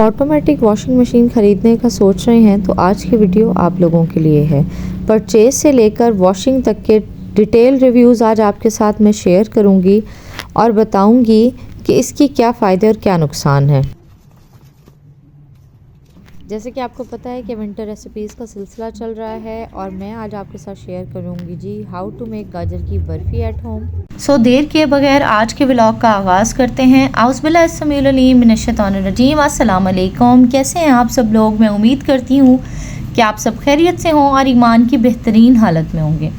Automatic washing machine ख़रीदने का सोच रहे हैं तो आज की वीडियो आप लोगों के लिए है। परचेज से लेकर वॉशिंग तक के डिटेल रिव्यूज़ आज आपके साथ मैं शेयर करूंगी और बताऊंगी कि इसकी क्या फ़ायदे और क्या नुकसान है। जैसे कि आपको पता है कि विंटर रेसिपीज़ का सिलसिला चल रहा है और मैं आज आपके साथ शेयर करूंगी जी हाउ टू मेक गाजर की बर्फ़ी एट होम। सो देर किए बगैर आज के व्लॉग का आगाज़ करते हैं। आउज़बिल्लाहिमिनश्शैतानिर्रजीम। अस्सलाम वालेकुम। कैसे हैं आप सब लोग? मैं उम्मीद करती हूँ कि आप सब खैरियत से हों और ईमान की बेहतरीन हालत में होंगे।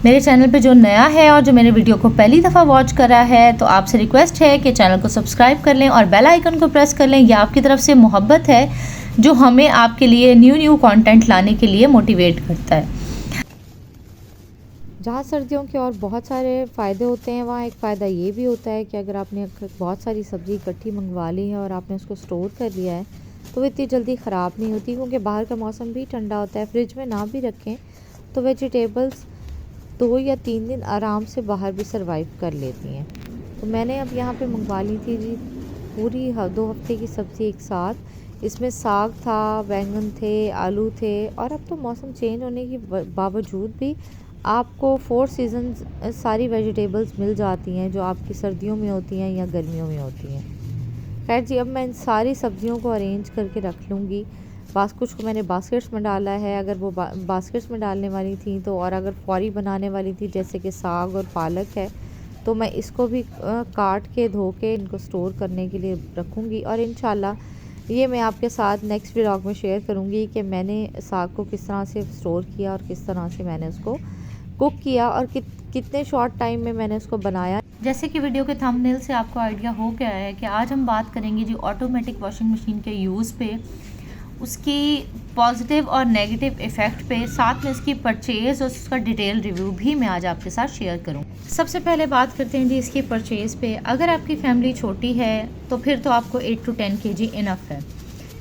मेरे चैनल पे जो नया है और जो मेरे वीडियो को पहली दफ़ा वॉच कर रहा है तो आपसे रिक्वेस्ट है कि चैनल को सब्सक्राइब कर लें और बेल आइकन को प्रेस कर लें। यह आपकी तरफ से मोहब्बत है जो हमें आपके लिए न्यू कंटेंट लाने के लिए मोटिवेट करता है। जहाँ सर्दियों के और बहुत सारे फ़ायदे होते हैं, वहाँ एक फ़ायदा ये भी होता है कि अगर आपने बहुत सारी सब्ज़ी इकट्ठी मंगवा ली है और आपने उसको स्टोर कर लिया है तो वो इतनी जल्दी ख़राब नहीं होती, क्योंकि बाहर का मौसम भी ठंडा होता है। फ्रिज में ना भी रखें तो वेजिटेबल्स 2 या 3 दिन आराम से बाहर भी सर्वाइव कर लेती हैं। तो मैंने अब यहाँ पे मंगवा ली थी जी पूरी 2 हफ्ते की सब्ज़ी एक साथ। इसमें साग था, बैंगन थे, आलू थे और अब तो मौसम चेंज होने के बावजूद भी आपको 4 सीज़न्स सारी वेजिटेबल्स मिल जाती हैं जो आपकी सर्दियों में होती हैं या गर्मियों में होती हैं। खैर जी, अब मैं इन सारी सब्जियों को अरेंज करके रख लूँगी। कुछ को मैंने बास्केट्स में डाला है, अगर वो बास्केट्स में डालने वाली थी तो, और अगर फौरी बनाने वाली थी जैसे कि साग और पालक है तो मैं इसको भी काट के धो के इनको स्टोर करने के लिए रखूँगी। और इंशाल्लाह ये मैं आपके साथ नेक्स्ट व्लॉग में शेयर करूँगी कि मैंने साग को किस तरह से स्टोर किया और किस तरह से मैंने उसको कुक किया और कितने शॉर्ट टाइम में मैंने उसको बनाया। जैसे कि वीडियो के थंबनेल से आपको आइडिया हो गया है कि आज हम बात करेंगे जी ऑटोमेटिक वॉशिंग मशीन के यूज़ पे, उसकी पॉजिटिव और नेगेटिव इफ़ेक्ट पे, साथ में इसकी परचेज़ और उसका डिटेल रिव्यू भी मैं आज आपके साथ शेयर करूँ। सबसे पहले बात करते हैं जी इसकी परचेज़ पे। अगर आपकी फ़ैमिली छोटी है तो फिर तो आपको 8 to 10 kg इनफ है,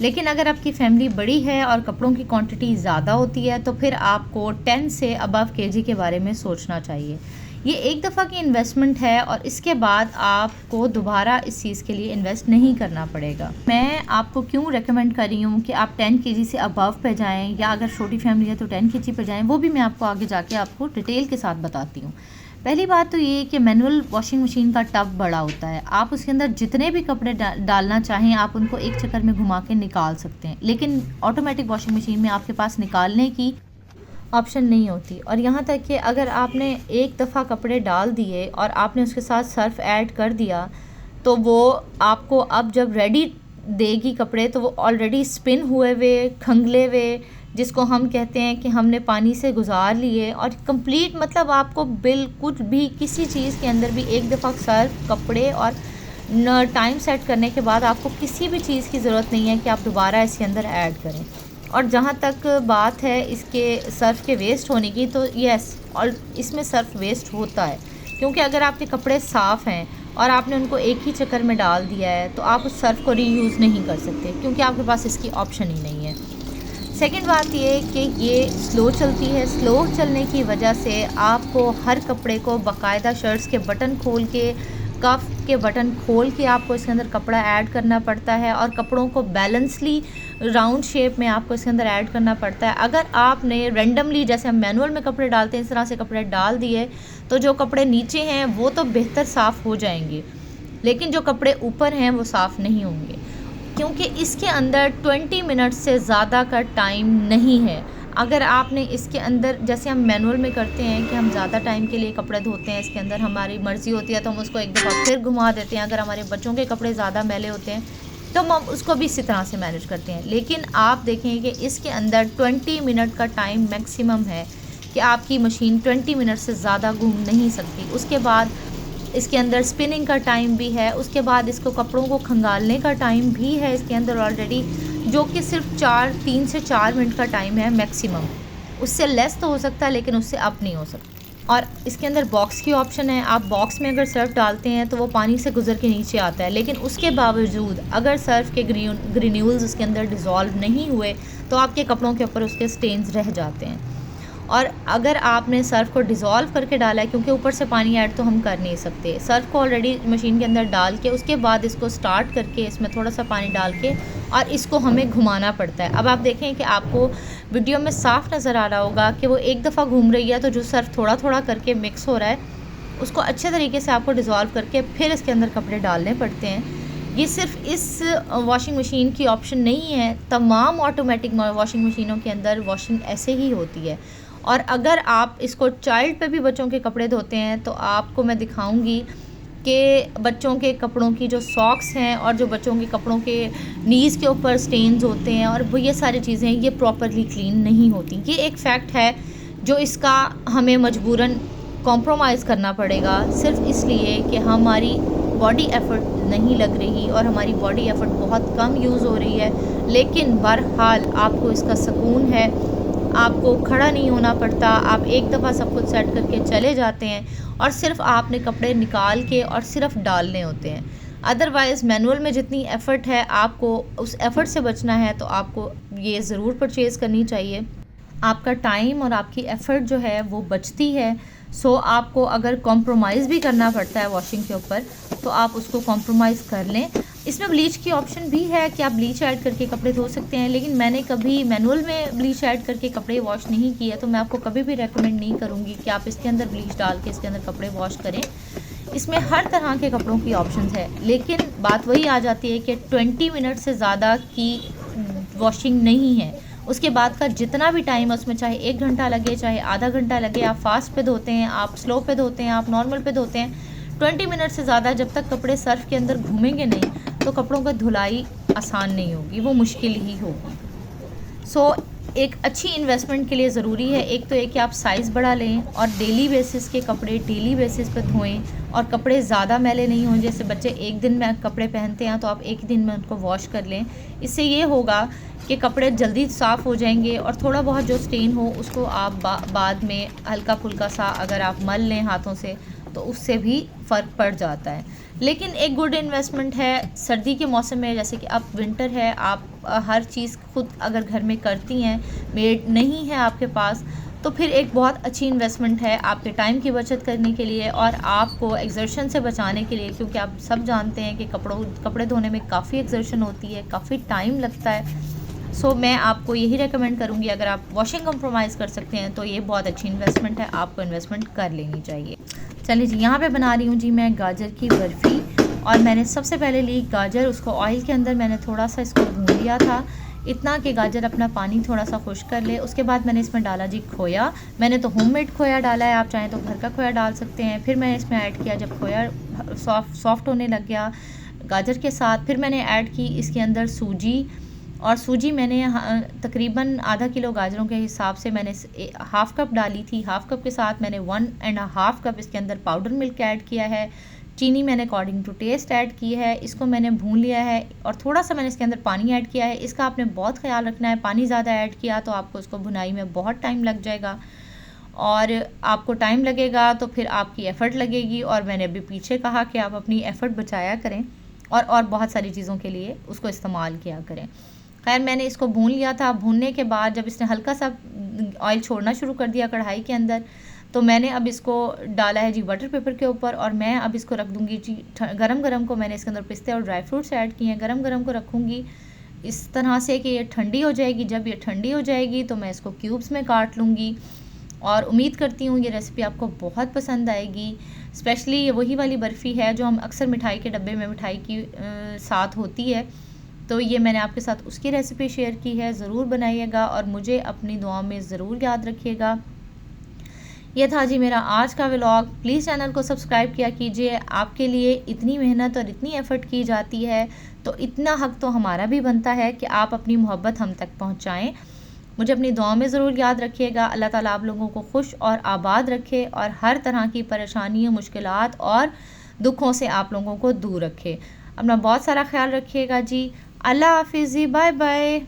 लेकिन अगर आपकी फ़ैमिली बड़ी है और कपड़ों की क्वांटिटी ज़्यादा होती है तो फिर आपको 10 से अबव केजी के बारे में सोचना चाहिए। ये एक दफ़ा की इन्वेस्टमेंट है और इसके बाद आपको दोबारा इस चीज़ के लिए इन्वेस्ट नहीं करना पड़ेगा। मैं आपको क्यों रेकमेंड कर रही हूँ कि आप 10 केजी से अबव पे जाएँ, या अगर छोटी फैमिली है तो 10 केजी पे जाएँ, वो भी मैं आपको आगे जाके आपको डिटेल के साथ बताती हूँ। पहली बात तो ये कि मैनुअल वॉशिंग मशीन का टब बड़ा होता है, आप उसके अंदर जितने भी कपड़े डालना चाहें आप उनको एक चक्कर में घुमा के निकाल सकते हैं, लेकिन ऑटोमेटिक वॉशिंग मशीन में आपके पास निकालने की ऑप्शन नहीं होती। और यहाँ तक कि अगर आपने एक दफ़ा कपड़े डाल दिए और आपने उसके साथ सर्फ ऐड कर दिया तो वो आपको अब जब रेडी देगी कपड़े तो वो ऑलरेडी स्पिन हुए हुए, खंगले हुए, जिसको हम कहते हैं कि हमने पानी से गुजार लिए, और कंप्लीट मतलब आपको बिल्कुल भी किसी चीज़ के अंदर भी एक दफ़ा सर्फ, कपड़े और टाइम सेट करने के बाद आपको किसी भी चीज़ की ज़रूरत नहीं है कि आप दोबारा इसके अंदर ऐड करें। और जहाँ तक बात है इसके सर्फ़ के वेस्ट होने की, तो यस, और इसमें सर्फ़ वेस्ट होता है, क्योंकि अगर आपके कपड़े साफ़ हैं और आपने उनको एक ही चक्कर में डाल दिया है तो आप उस सर्फ़ को रीयूज़ नहीं कर सकते, क्योंकि आपके पास इसकी ऑप्शन ही नहीं है। सेकंड बात ये कि ये स्लो चलती है। स्लो चलने की वजह से आपको हर कपड़े को बाकायदा शर्ट्स के बटन खोल के, कफ के बटन खोल के आपको इसके अंदर कपड़ा ऐड करना पड़ता है, और कपड़ों को बैलेंसली राउंड शेप में आपको इसके अंदर ऐड करना पड़ता है। अगर आपने रेंडमली, जैसे हम मैनुअल में कपड़े डालते हैं, इस तरह से कपड़े डाल दिए तो जो कपड़े नीचे हैं वो तो बेहतर साफ़ हो जाएंगे, लेकिन जो कपड़े ऊपर हैं वो साफ़ नहीं होंगे, क्योंकि इसके अंदर 20 मिनट से ज़्यादा का टाइम नहीं है। अगर आपने इसके अंदर, जैसे हम मैनुअल में करते हैं कि हम ज़्यादा टाइम के लिए कपड़े धोते हैं, इसके अंदर हमारी मर्ज़ी होती है तो हम उसको एक दफ़ा फिर घुमा देते हैं। अगर हमारे बच्चों के कपड़े ज़्यादा मैले होते हैं तो हम उसको भी इसी तरह से मैनेज करते हैं, लेकिन आप देखें कि इसके अंदर 20 मिनट का टाइम मैक्सिमम है कि आपकी मशीन 20 मिनट से ज़्यादा घूम नहीं सकती। उसके बाद इसके अंदर स्पिनिंग का टाइम भी है, उसके बाद इसको कपड़ों को खंगालने का टाइम भी है इसके अंदर ऑलरेडी, जो कि सिर्फ 3 से 4 मिनट का टाइम है मैक्सिमम। उससे लेस तो हो सकता है लेकिन उससे अप नहीं हो सकता। और इसके अंदर बॉक्स की ऑप्शन है, आप बॉक्स में अगर सर्फ डालते हैं तो वो पानी से गुजर के नीचे आता है, लेकिन उसके बावजूद अगर सर्फ के ग्रेन्यूल्स उसके अंदर डिज़ोल्व नहीं हुए तो आपके कपड़ों के ऊपर उसके स्टेन्स रह जाते हैं। और अगर आपने सर्फ़ को डिज़ोल्व करके डाला है, क्योंकि ऊपर से पानी ऐड तो हम कर नहीं सकते, सर्फ़ को ऑलरेडी मशीन के अंदर डाल के उसके बाद इसको स्टार्ट करके इसमें थोड़ा सा पानी डाल के और इसको हमें घुमाना पड़ता है। अब आप देखें कि आपको वीडियो में साफ़ नज़र आ रहा होगा कि वो एक दफ़ा घूम रही है, तो जो सर्फ़ थोड़ा थोड़ा करके मिक्स हो रहा है उसको अच्छे तरीके से आपको डिज़ोल्व करके फिर इसके अंदर कपड़े डालने पड़ते हैं। ये सिर्फ इस वॉशिंग मशीन की ऑप्शन नहीं है, तमाम ऑटोमेटिक वॉशिंग मशीनों के अंदर वॉशिंग ऐसे ही होती है। और अगर आप इसको चाइल्ड पे भी बच्चों के कपड़े धोते हैं तो आपको मैं दिखाऊंगी कि बच्चों के कपड़ों की जो सॉक्स हैं और जो बच्चों के कपड़ों के नीज़ के ऊपर स्टेन्स होते हैं और वो ये सारी चीज़ें ये प्रॉपरली क्लीन नहीं होती। ये एक फ़ैक्ट है जो इसका हमें मजबूरन कॉम्प्रोमाइज़ करना पड़ेगा, सिर्फ इसलिए कि हमारी बॉडी एफ़र्ट नहीं लग रही और हमारी बॉडी एफ़र्ट बहुत कम यूज़ हो रही है। लेकिन बहरहाल आपको इसका सुकून है, आपको खड़ा नहीं होना पड़ता, आप एक दफ़ा सब कुछ सेट करके चले जाते हैं और सिर्फ आपने कपड़े निकाल के और सिर्फ डालने होते हैं। अदरवाइज़ मैनुअल में जितनी एफ़र्ट है, आपको उस एफ़र्ट से बचना है तो आपको ये ज़रूर परचेज़ करनी चाहिए। आपका टाइम और आपकी एफ़र्ट जो है वो बचती है। सो आपको अगर कॉम्प्रोमाइज़ भी करना पड़ता है वॉशिंग के ऊपर तो आप उसको कॉम्प्रोमाइज़ कर लें। इसमें ब्लीच की ऑप्शन भी है कि आप ब्लीच ऐड करके कपड़े धो सकते हैं, लेकिन मैंने कभी मैनुअल में ब्लीच ऐड करके कपड़े वॉश नहीं किए, तो मैं आपको कभी भी रेकमेंड नहीं करूँगी कि आप इसके अंदर ब्लीच डाल के इसके अंदर कपड़े वॉश करें। इसमें हर तरह के कपड़ों की ऑप्शंस है, लेकिन बात वही आ जाती है कि 20 मिनट से ज़्यादा की वॉशिंग नहीं है। उसके बाद का जितना भी टाइम है उसमें चाहे 1 घंटा लगे, चाहे आधा घंटा लगे, आप फास्ट पे धोते हैं, आप स्लो पे धोते हैं, आप नॉर्मल पे धोते हैं, 20 मिनट से ज़्यादा जब तक कपड़े सर्फ के अंदर घूमेंगे नहीं तो कपड़ों की धुलाई आसान नहीं होगी, वो मुश्किल ही होगी। सो एक अच्छी इन्वेस्टमेंट के लिए ज़रूरी है, एक तो एक कि आप साइज़ बढ़ा लें और डेली बेसिस के कपड़े डेली बेसिस पे धोएं और कपड़े ज़्यादा मैले नहीं हों। जैसे बच्चे एक दिन में कपड़े पहनते हैं तो आप एक दिन में उनको वॉश कर लें। इससे ये होगा कि कपड़े जल्दी साफ़ हो जाएंगे और थोड़ा बहुत जो स्टेन हो उसको आप बाद में हल्का फुल्का सा अगर आप मल लें हाथों से तो उससे भी फ़र्क पड़ जाता है। लेकिन एक गुड इन्वेस्टमेंट है सर्दी के मौसम में, जैसे कि अब विंटर है, आप हर चीज़ खुद अगर घर में करती हैं, मेड नहीं है आपके पास, तो फिर एक बहुत अच्छी इन्वेस्टमेंट है आपके टाइम की बचत करने के लिए और आपको एक्सर्शन से बचाने के लिए, क्योंकि आप सब जानते हैं कि कपड़े धोने में काफ़ी एक्सर्शन होती है, काफ़ी टाइम लगता है। सो मैं आपको यही रेकमेंड करूँगी, अगर आप वॉशिंग कंप्रोमाइज़ कर सकते हैं तो ये बहुत अच्छी इन्वेस्टमेंट है, आपको इन्वेस्टमेंट कर लेनी चाहिए। चलिए जी, यहाँ पे बना रही हूँ जी मैं गाजर की बर्फ़ी। और मैंने सबसे पहले ली गाजर, उसको ऑयल के अंदर मैंने थोड़ा सा इसको भून लिया था, इतना कि गाजर अपना पानी थोड़ा सा खुश्क कर ले। उसके बाद मैंने इसमें डाला जी खोया, मैंने तो होममेड खोया डाला है, आप चाहें तो घर का खोया डाल सकते हैं। फिर मैंने इसमें ऐड किया, जब खोया सॉफ्ट होने लग गया गाजर के साथ, फिर मैंने ऐड की इसके अंदर सूजी। और सूजी मैंने तकरीबन आधा किलो गाजरों के हिसाब से मैंने हाफ़ कप डाली थी। हाफ़ कप के साथ मैंने 1.5 कप इसके अंदर पाउडर मिल्क ऐड किया है। चीनी मैंने अकॉर्डिंग टू टेस्ट ऐड की है। इसको मैंने भून लिया है और थोड़ा सा मैंने इसके अंदर पानी ऐड किया है। इसका आपने बहुत ख्याल रखना है, पानी ज़्यादा ऐड किया तो आपको इसको भुनाई में बहुत टाइम लग जाएगा और आपको टाइम लगेगा तो फिर आपकी एफ़र्ट लगेगी। और मैंने अभी पीछे कहा कि आप अपनी एफ़र्ट बचाया करें और बहुत सारी चीज़ों के लिए उसको इस्तेमाल किया करें। खैर मैंने इसको भून लिया था। भूनने के बाद जब इसने हल्का सा ऑयल छोड़ना शुरू कर दिया कढ़ाई के अंदर, तो मैंने अब इसको डाला है जी बटर पेपर के ऊपर और मैं अब इसको रख दूँगी जी गरम गरम को। मैंने इसके अंदर पिस्ते और ड्राई फ्रूट्स ऐड किए हैं। गरम गरम को रखूँगी इस तरह से कि ये ठंडी हो जाएगी। जब ये ठंडी हो जाएगी तो मैं इसको क्यूब्स में काट लूँगी और उम्मीद करती हूँ ये रेसिपी आपको बहुत पसंद आएगी। स्पेशली ये वही वाली बर्फ़ी है जो हम अक्सर मिठाई के डब्बे में मिठाई की साथ होती है, तो ये मैंने आपके साथ उसकी रेसिपी शेयर की है। ज़रूर बनाइएगा और मुझे अपनी दुआ में ज़रूर याद रखिएगा। ये था जी मेरा आज का व्लॉग। प्लीज़ चैनल को सब्सक्राइब किया कीजिए। आपके लिए इतनी मेहनत और इतनी एफ़र्ट की जाती है तो इतना हक़ तो हमारा भी बनता है कि आप अपनी मोहब्बत हम तक पहुँचाएँ। मुझे अपनी दुआ में ज़रूर याद रखिएगा। अल्लाह ताला आप लोगों को खुश और आबाद रखे और हर तरह की परेशानियों, मुश्किलात और दुखों से आप लोगों को दूर रखे। अपना बहुत सारा ख्याल रखिएगा जी। अल्लाह हाफ़िज़ जी, बाय बाय।